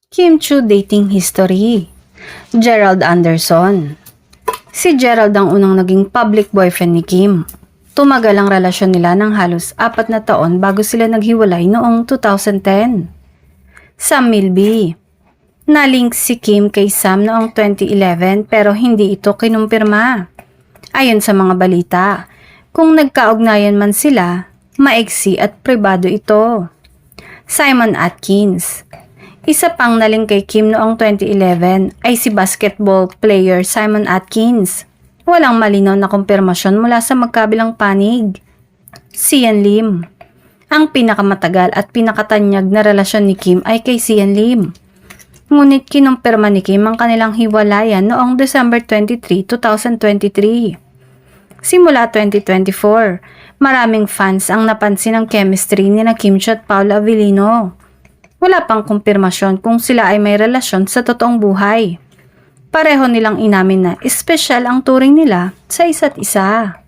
Kim Chiu dating history. Gerald Anderson. Si Gerald ang unang naging public boyfriend ni Kim. Tumagal ang relasyon nila ng halos 4 na taon bago sila naghiwalay noong 2010. Sam Milby. Nalink si Kim kay Sam noong 2011 pero hindi ito kinumpirma. Ayon sa mga balita, kung nagkaugnayan man sila, maiksi at pribado ito. Simon Atkins. Isa pang naling kay Kim noong 2011 ay si basketball player Simon Atkins. Walang malinaw na kumpirmasyon mula sa magkabilang panig. Sian Lim. Ang pinakamatagal at pinakatanyag na relasyon ni Kim ay kay Sian Lim. Ngunit kinumpirma ni Kim ang kanilang hiwalayan noong December 23, 2023. Simula 2024, maraming fans ang napansin ang chemistry ni na Kim Chiu at Paula Avellino. Wala pang kumpirmasyon kung sila ay may relasyon sa totoong buhay. Pareho nilang inamin na espesyal ang turing nila sa isa't isa.